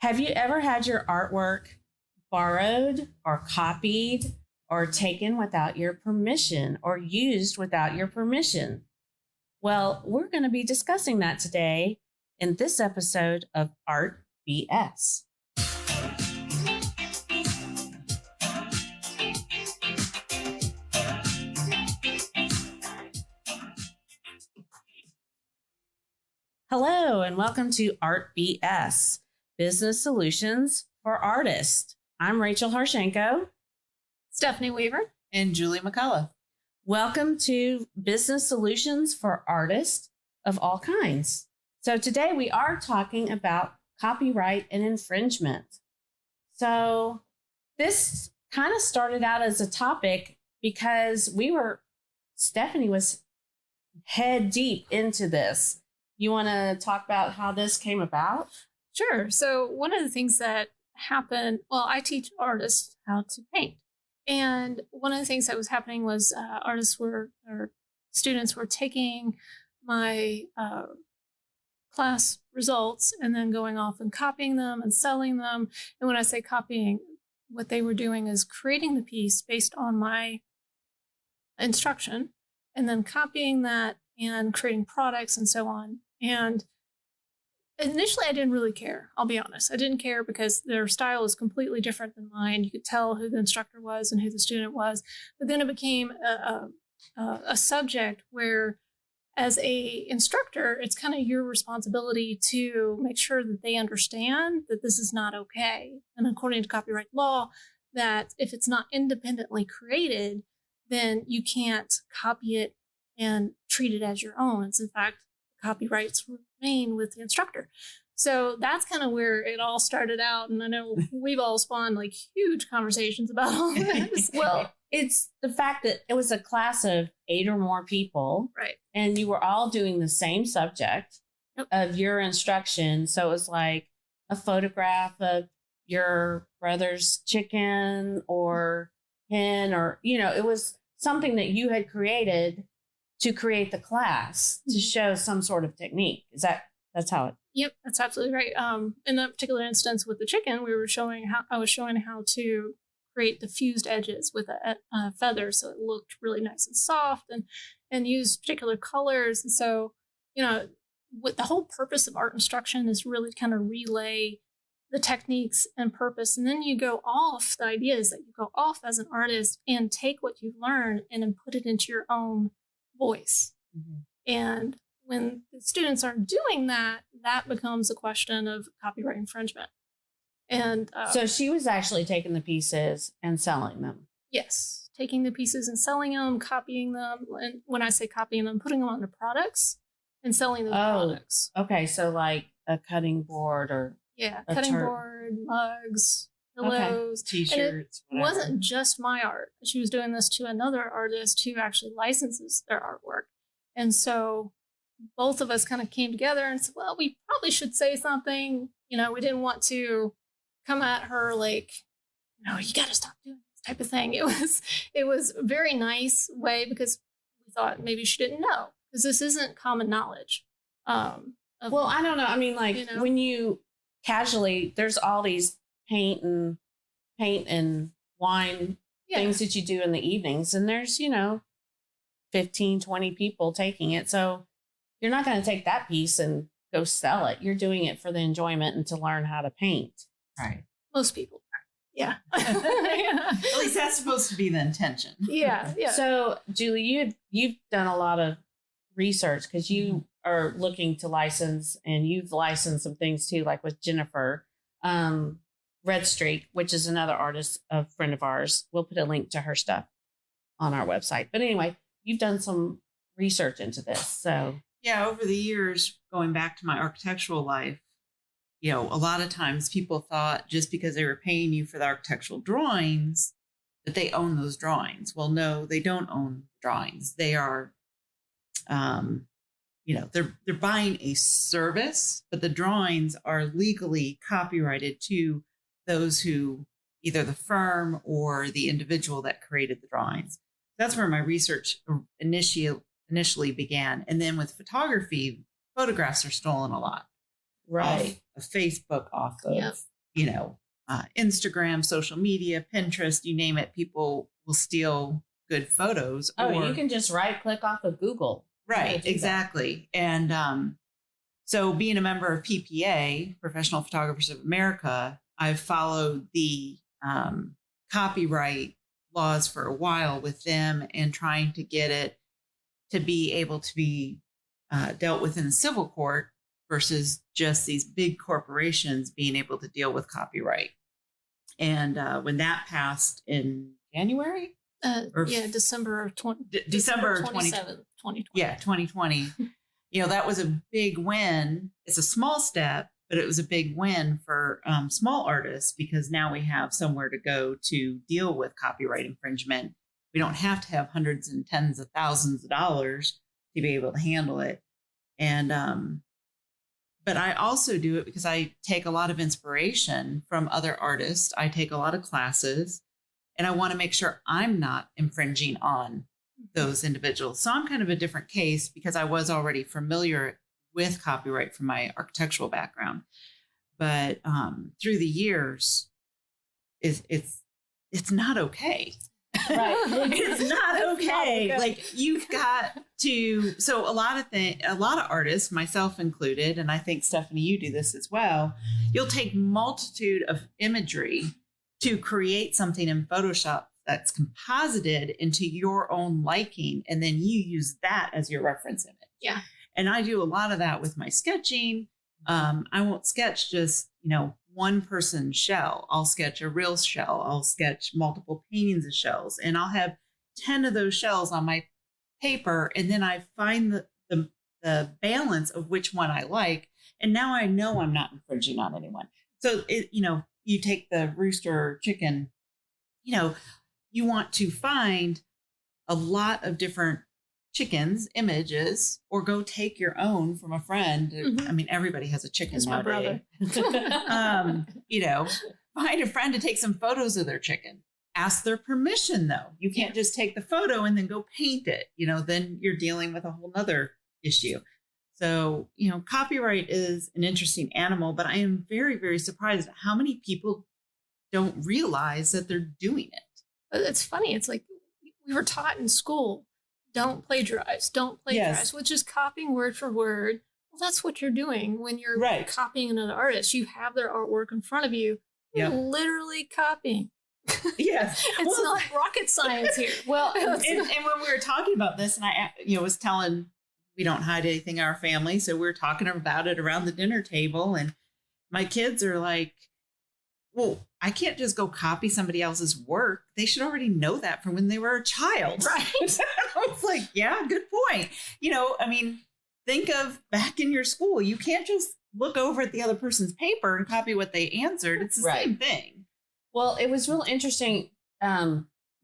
Have you ever had your artwork borrowed or copied or taken without your permission or used without your permission? Well, we're going to be discussing that today in this episode of Art BS. Hello, and welcome to Art BS, Business Solutions for Artists. I'm Rachel Harshenko. Stephanie Weaver. And Julie McCullough. Welcome to Business Solutions for Artists of all kinds. So today we are talking about copyright and infringement. So this kind of started out as a topic because Stephanie was head deep into this. You want to talk about how this came about? Sure. So one of the things that happened, I teach artists how to paint. And one of the things that was happening was students were taking my class results and then going off and copying them and selling them. And when I say copying, what they were doing is creating the piece based on my instruction and then copying that and creating products and so on. And initially, I didn't really care. I'll be honest. I didn't care because their style is completely different than mine. You could tell who the instructor was and who the student was. But then it became a subject where, as a instructor, it's kind of your responsibility to make sure that they understand that this is not okay. And according to copyright law, that if it's not independently created, then you can't copy it and treat it as your own. It's in fact, copyrights remain with the instructor. So that's kind of where it all started out. And I know we've all spawned like huge conversations about all this. Well, it's the fact that it was a class of 8 or more people. Right. And you were all doing the same subject of your instruction. So it was like a photograph of your brother's chicken or hen, or, it was something that you had created to create the class to show some sort of technique. That's how it? Yep, that's absolutely right. In that particular instance with the chicken, I was showing how to create the fused edges with a feather, so it looked really nice and soft, and use particular colors. And so, what the whole purpose of art instruction is really kind of relay the techniques and purpose. And then you go off, the idea is that you go off as an artist and take what you've learned and then put it into your own voice. Mm-hmm. And when the students aren't doing that, that becomes a question of copyright infringement. And so she was actually taking the pieces and selling them. Yes, taking the pieces and selling them, copying them. And when I say copying them, putting them onto products and selling those products. Okay, so like a cutting board or cutting board, mugs, pillows, T-shirts. And it wasn't just my art. She was doing this to another artist who actually licenses their artwork. And so both of us kind of came together and said, well, we probably should say something. We didn't want to come at her like, no, you got to stop doing this type of thing. It was a very nice way because we thought maybe she didn't know because this isn't common knowledge. I don't know. I mean, when you casually, there's all these paint and wine things that you do in the evenings. And there's, 15, 20 people taking it. So you're not going to take that piece and go sell it. You're doing it for the enjoyment and to learn how to paint. Right. Most people. Yeah. At least that's supposed to be the intention. Yeah. So Julie, you've done a lot of research because you are looking to license, and you've licensed some things too, like with Jennifer. Red Streak, which is another artist, a friend of ours. We'll put a link to her stuff on our website. But anyway, you've done some research into this. So yeah, over the years, going back to my architectural life, a lot of times people thought just because they were paying you for the architectural drawings that they own those drawings. Well, no, they don't own drawings. They are, they're buying a service, but the drawings are legally copyrighted to those who, either the firm or the individual that created the drawings. That's where my research initially began. And then with photography, photographs are stolen a lot. Right. of Facebook, off of, Yep. Instagram, social media, Pinterest, you name it, people will steal good photos. Oh, you can just right click off of Google. Right, exactly. And so being a member of PPA, Professional Photographers of America, I've followed the copyright laws for a while with them and trying to get it to be able to be dealt with in the civil court versus just these big corporations being able to deal with copyright. And when that passed in January? December of 20, December 27th, 2020. Yeah, 2020. That was a big win. It's a small step, but it was a big win for small artists because now we have somewhere to go to deal with copyright infringement. We don't have to have hundreds and tens of thousands of dollars to be able to handle it. And but I also do it because I take a lot of inspiration from other artists. I take a lot of classes, and I want to make sure I'm not infringing on those individuals. So I'm kind of a different case because I was already familiar with copyright from my architectural background. But through the years, it's not okay. Right. It's not okay. Like you've got to. So a lot of artists, myself included, and I think Stephanie, you do this as well. You'll take multitude of imagery to create something in Photoshop that's composited into your own liking, and then you use that as your reference image. Yeah. And I do a lot of that with my sketching. I won't sketch just, one person's shell. I'll sketch a real shell. I'll sketch multiple paintings of shells, and I'll have 10 of those shells on my paper. And then I find the balance of which one I like. And now I know I'm not infringing on anyone. So you take the rooster or chicken, you want to find a lot of different chickens images, or go take your own from a friend. I mean, everybody has a chicken. It's my brother. Find a friend to take some photos of their chicken. Ask their permission, though. You can't just take the photo and then go paint it. Then you're dealing with a whole nother issue. So, copyright is an interesting animal, but I am very, very surprised at how many people don't realize that they're doing it. It's funny. It's like we were taught in school, don't plagiarize, Yes. which is copying word for word. Well, that's what you're doing when you're Right. copying another artist. You have their artwork in front of you. You're Yep. literally copying. Yes. It's not rocket science here. Well, and when we were talking about this, and I was telling, we don't hide anything in our family, so we were talking about it around the dinner table, and my kids are like, well, I can't just go copy somebody else's work. They should already know that from when they were a child. Right. I was like, yeah, good point. Think of back in your school. You can't just look over at the other person's paper and copy what they answered. It's the same thing. Well, it was real interesting.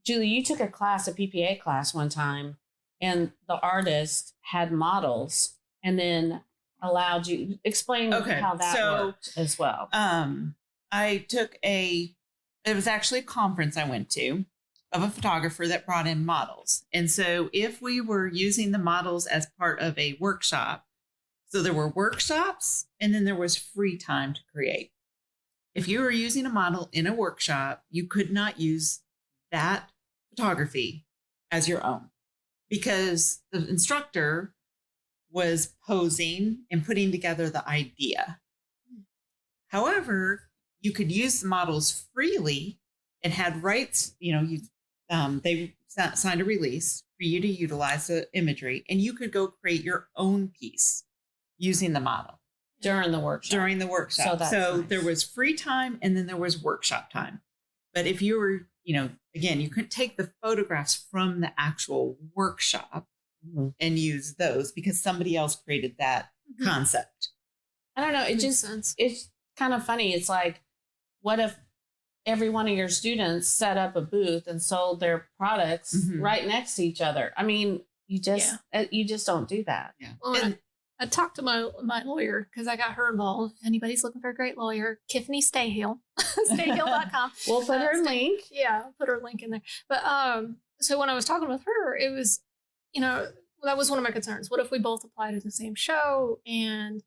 Julie, you took a PPA class one time, and the artist had models and then allowed you explain how that worked as well. I took it was actually a conference I went to of a photographer that brought in models. And so if we were using the models as part of a workshop, so there were workshops and then there was free time to create. If you were using a model in a workshop, you could not use that photography as your own because the instructor was posing and putting together the idea. However, you could use the models freely and had rights. They signed a release for you to utilize the imagery, and you could go create your own piece using the model during the workshop. So nice. There was free time and then there was workshop time. But if you were, again, you couldn't take the photographs from the actual workshop and use those because somebody else created that concept. I don't know. It's kind of funny. It's like, what if every one of your students set up a booth and sold their products right next to each other? I mean, you just don't do that. Yeah. Well, I talked to my lawyer because I got her involved. If anybody's looking for a great lawyer, Tiffany Stayhill, stayhill.com. We'll put her link. Yeah, I'll put her link in there. But so when I was talking with her, it was, that was one of my concerns. What if we both applied to the same show and,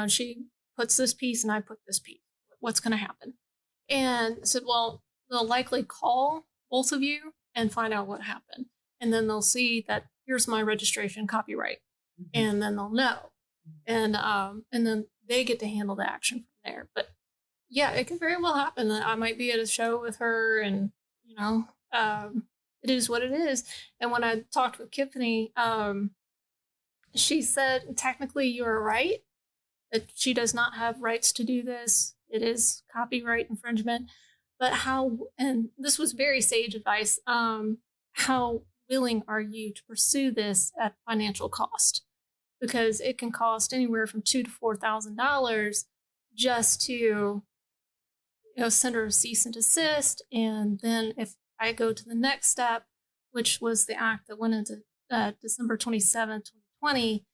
she puts this piece and I put this piece. What's going to happen? And I said, well, they'll likely call both of you and find out what happened. And then they'll see that here's my registration copyright. And then they'll know. And then they get to handle the action from there. But yeah, it could very well happen that I might be at a show with her and, it is what it is. And when I talked with Tiffany, she said, technically you're right, that she does not have rights to do this. It is copyright infringement. But and this was very sage advice, how willing are you to pursue this at financial cost? Because it can cost anywhere from $2,000 to $4,000 just to send her a cease and desist. And then if I go to the next step, which was the act that went into December 27th, 2020,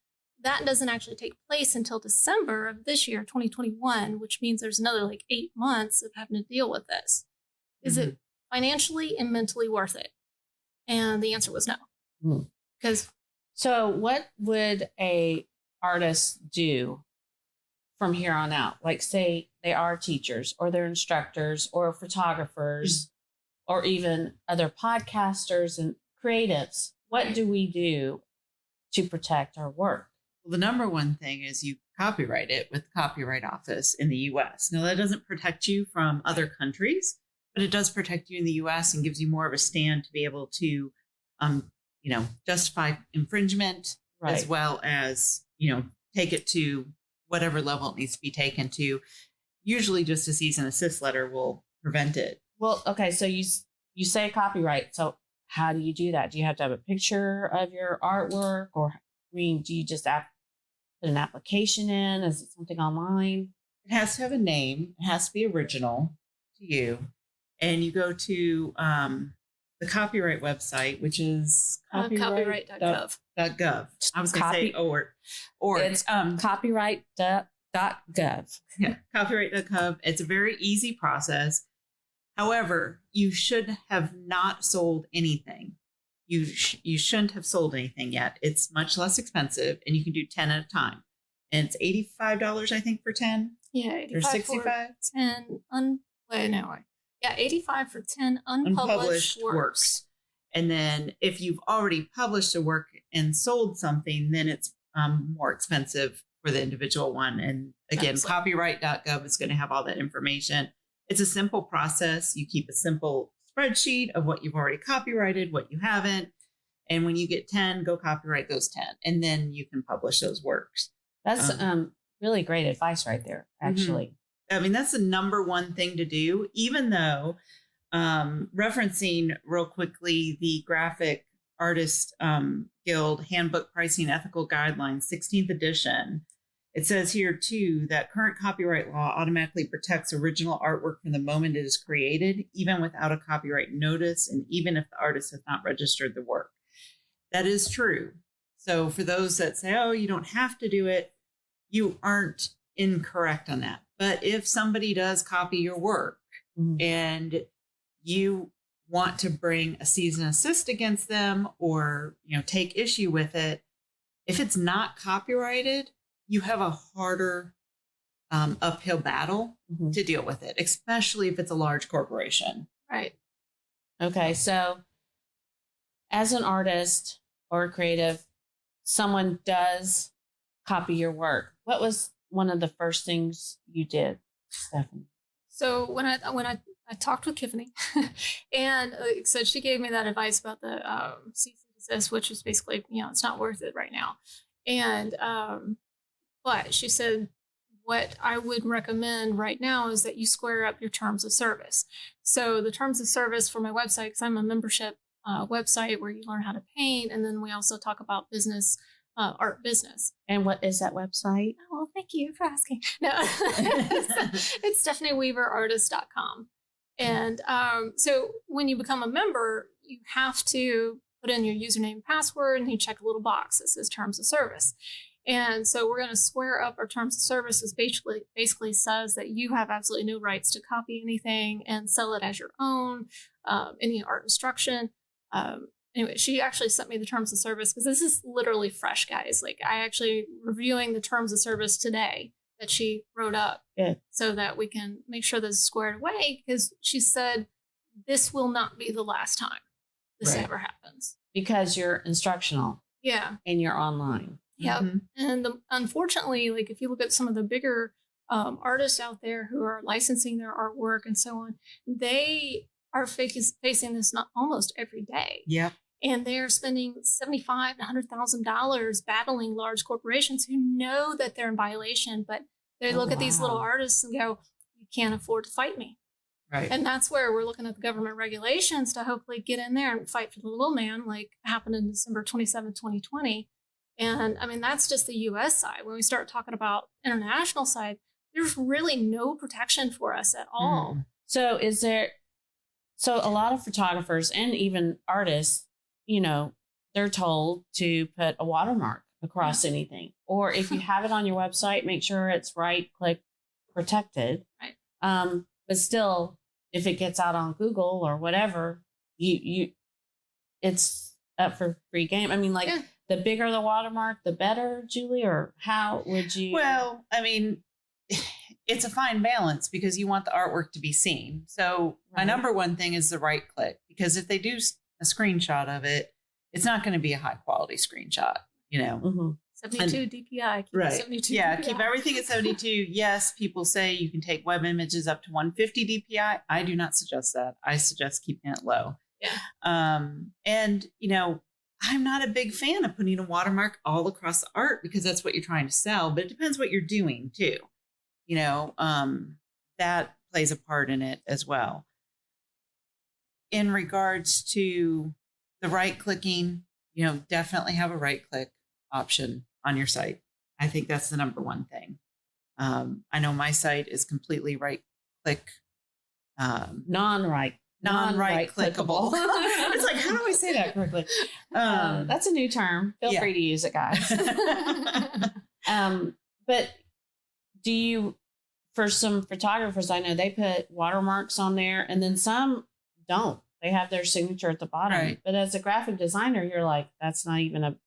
that doesn't actually take place until December of this year, 2021, which means there's another 8 months of having to deal with this. Is it financially and mentally worth it? And the answer was no. Because So what would a artist do from here on out? Like, say they are teachers or they're instructors or photographers or even other podcasters and creatives. What do we do to protect our work? Well, the number one thing is you copyright it with the Copyright Office in the US. Now, that doesn't protect you from other countries, but it does protect you in the US and gives you more of a stand to be able to, justify infringement as well as, take it to whatever level it needs to be taken to. Usually just a cease and desist letter will prevent it. Well, okay, so you say copyright. So how do you do that? Do you have to have a picture of your artwork, or do you just put an application in? Is it something online? It has to have a name. It has to be original to you. And you go to the copyright website, which is copyright.gov. .gov. I was going to say or it's copyright.gov. Yeah, copyright.gov. It's a very easy process. However, you should have not sold anything. You shouldn't have sold anything yet. It's much less expensive, and you can do 10 at a time. And it's $85, I think, for 10. Yeah, 85 or 65 for 10 Yeah, 85 for 10 unpublished works. And then if you've already published a work and sold something, then it's more expensive for the individual one. And again, copyright.gov is going to have all that information. It's a simple process. You keep a simple spreadsheet of what you've already copyrighted, what you haven't. And when you get 10, go copyright those 10. And then you can publish those works. That's really great advice right there, actually. I mean, that's the number one thing to do, even though referencing real quickly the Graphic Artist Guild Handbook Pricing Ethical Guidelines, 16th edition. It says here, too, that current copyright law automatically protects original artwork from the moment it is created, even without a copyright notice, and even if the artist has not registered the work. That is true. So for those that say, oh, you don't have to do it, you aren't incorrect on that. But if somebody does copy your work and you want to bring a cease and desist against them or, take issue with it, if it's not copyrighted, you have a harder uphill battle to deal with it, especially if it's a large corporation. Right. Okay. So as an artist or a creative, someone does copy your work. What was one of the first things you did, Stephanie? So when I talked with Tiffany, and so she gave me that advice about the cease and desist, which is basically, it's not worth it right now. And but she said, what I would recommend right now is that you square up your terms of service. So the terms of service for my website, because I'm a membership website where you learn how to paint, and then we also talk about business. Art business. And what is that website? Oh, well, thank you for asking. No, it's StephanieWeaverArtist.com. And so when you become a member, you have to put in your username and password, and you check a little box that says terms of service. And so we're going to square up our terms of service, which basically says that you have absolutely no rights to copy anything and sell it as your own, any art instruction. Anyway, she actually sent me the terms of service because this is literally fresh, guys. I actually reviewing the terms of service today that she wrote up Good. so that we can make sure this is squared away, because she said this will not be the last time this Right. ever happens. Because you're instructional Yeah. and you're online. Yeah. Mhm. And unfortunately, like if you look at some of the bigger artists out there who are licensing their artwork and so on, they are facing this not almost every day. Yep. And they're spending $75,000 to $100,000 battling large corporations who know that they're in violation, but they Oh, look at these little wow. artists and go, "You can't afford to fight me." Right. And that's where we're looking at the government regulations to hopefully get in there and fight for the little man, like happened in December 27, 2020. And I mean, that's just the US side. When we start talking about international side, there's really no protection for us at all. So so a lot of photographers and even artists, they're told to put a watermark across anything. Or if you have it on your website, make sure it's right click protected. Right. But still, if it gets out on Google or whatever, it's up for free game. I mean, like Yeah. the bigger the watermark, the better, Julie, or how would you? Well, I mean, it's a fine balance because you want the artwork to be seen. So my Right. number one thing is the right click, because if they do a screenshot of it, it's not going to be a high quality screenshot, Mhm. 72 DPI. Keep it 72 Yeah, DPI. keep everything at 72. Yes, people say you can take web images up to 150 DPI. I do not suggest that. I suggest keeping it low. Yeah. And I'm not a big fan of putting a watermark all across the art because that's what you're trying to sell, but it depends what you're doing too. That plays a part in it as well. In regards to the right clicking, definitely have a right click option on your site. I think that's the number one thing. I know my site is completely right click, non-right clickable. It's like, how do I say that correctly? That's a new term. Feel yeah. free to use it, guys. But do you, for some photographers, I know they put watermarks on there and then some don't. They have their signature at the bottom. Right. But as a graphic designer, you're like, that's not even a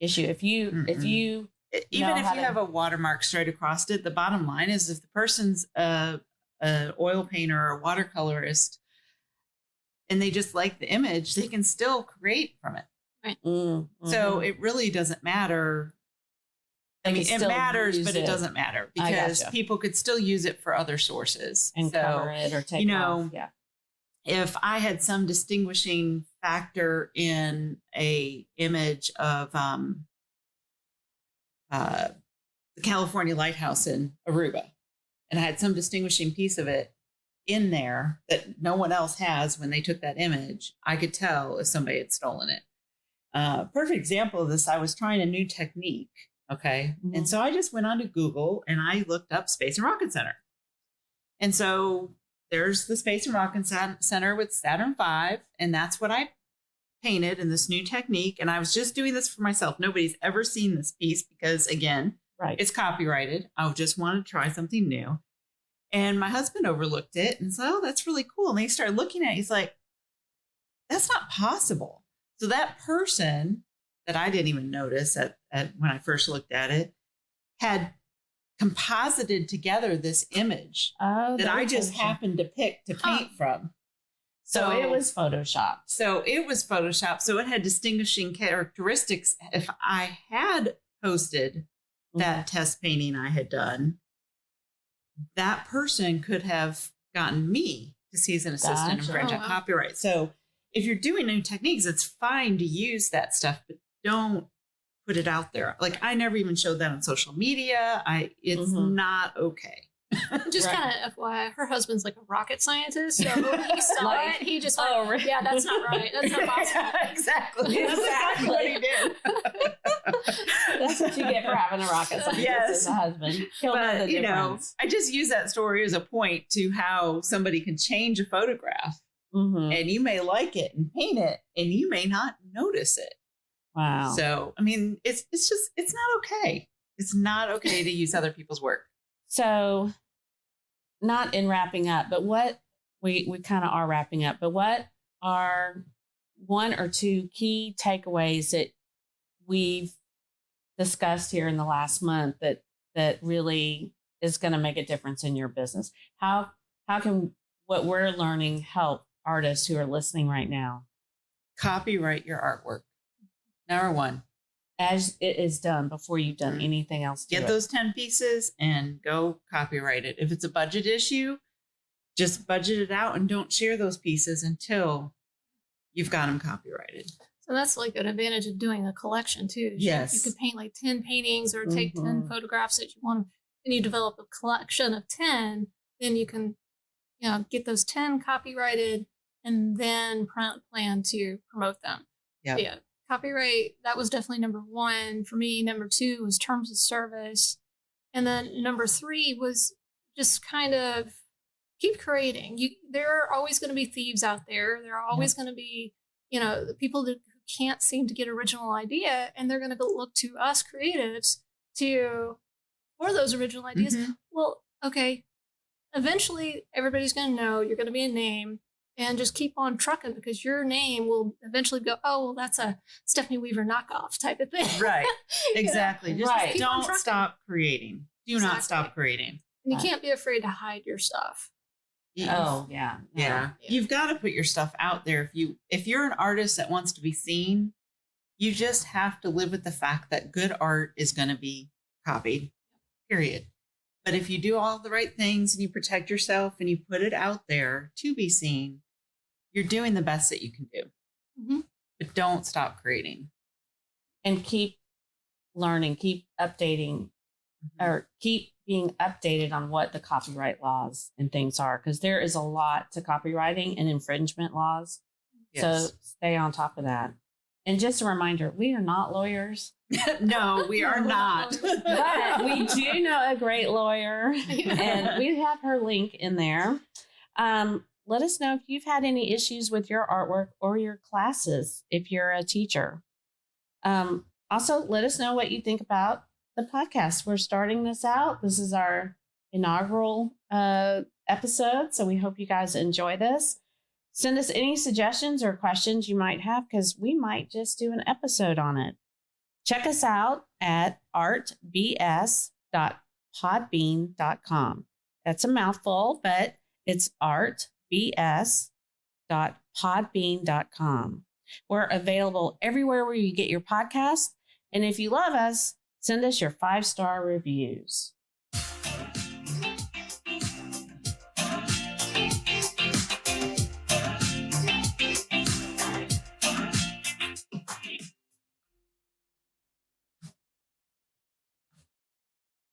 issue. If you even if know you how to- have a watermark straight across it, the bottom line is if the person's a oil painter or a watercolorist and they just like the image, they can still create from it. So it really doesn't matter. They I mean, can it still matters, use but it it. doesn't matter I because gotcha. people could still use it for other sources. and cover it or take it off. Yeah. If I had some distinguishing factor in a image of the California Lighthouse in Aruba, and I had some distinguishing piece of it in there that no one else has when they took that image, I could tell if somebody had stolen it. Perfect example of this, I was trying a new technique. Okay. Mhm. And so I just went onto Google and I looked up Space and Rocket Center. And so there's the Space and Rocket Center with Saturn V. And that's what I painted in this new technique. And I was just doing this for myself. Nobody's ever seen this piece because, again, Right. it's copyrighted. I just wanted to try something new. And my husband overlooked it and said, "Oh, that's really cool." And he started looking at it. He's like, "That's not possible." So that person that I didn't even notice at when I first looked at it had composited together this image Oh, that I just Photoshop. happened to pick to paint from. So it was Photoshopped. So it was Photoshop. So it had distinguishing characteristics. If I had posted that test painting I had done, that person could have gotten me to cease and desist and Gotcha. infringe on Oh, wow. copyright. So if you're doing new techniques, it's fine to use that stuff, but don't put it out there. Like I never even showed that on social media. It's Mhm. not okay. Just Right. kind of FYI, her husband's like a rocket scientist. So when he saw Like, it, he just oh, went, really? yeah, that's not right. That's not possible. Exactly. That's exactly what he did. That's what you get for having a rocket scientist Yes. as a husband. He'll know But the you know, difference. I just use that story as a point to how somebody can change a photograph, Mhm. and you may like it and paint it, and you may not notice it. Wow. So I mean, it's not okay. It's not okay to use other people's work. So, not in wrapping up, but what we kind of are wrapping up, but what are one or two key takeaways that we've discussed here in the last month that really is going to make a difference in your business. How can what we're learning help artists who are listening right now? Copyright your artwork. Number one. As it is done before you've done anything else to Get it. those 10 pieces and go copyright it. If it's a budget issue, just budget it out and don't share those pieces until you've got them copyrighted. So that's like an advantage of doing a collection too. Yes. You could paint like 10 paintings or take 10 photographs that you want, and you develop a collection of 10, then you can, get those 10 copyrighted and then plan to promote them. Yep. Yeah. Copyright, that was definitely number one for me. Number two was terms of service. And then number three was just kind of keep creating. There are always going to be thieves out there. There are always going to be, the people who can't seem to get original idea, and they're going to go look to us creatives for those original ideas. Mm-hmm. Well, okay, eventually everybody's going to know you're going to be a name. And just keep on trucking, because your name will eventually go, oh, well, that's a Stephanie Weaver knockoff type of thing. Right. Exactly. Just Right. don't stop creating. Do not stop creating. And you can't be afraid to hide your stuff. Oh, yeah. Yeah. You've got to put your stuff out there. If you're an artist that wants to be seen, you just have to live with the fact that good art is going to be copied, period. But if you do all the right things and you protect yourself and you put it out there to be seen, you're doing the best that you can do. Mm-hmm. But don't stop creating. And keep learning, keep updating, or keep being updated on what the copyright laws and things are, because there is a lot to copywriting and infringement laws. Yes. So stay on top of that. And just a reminder, we are not lawyers. No, we are not. But we do know a great lawyer, and we have her link in there. Let us know if you've had any issues with your artwork or your classes if you're a teacher. Also, let us know what you think about the podcast. We're starting this out. This is our inaugural episode, so we hope you guys enjoy this. Send us any suggestions or questions you might have, because we might just do an episode on it. Check us out at artbs.podbean.com. That's a mouthful, but it's artbs.podbean.com. We're available everywhere where you get your podcast. And if you love us, send us your 5-star reviews.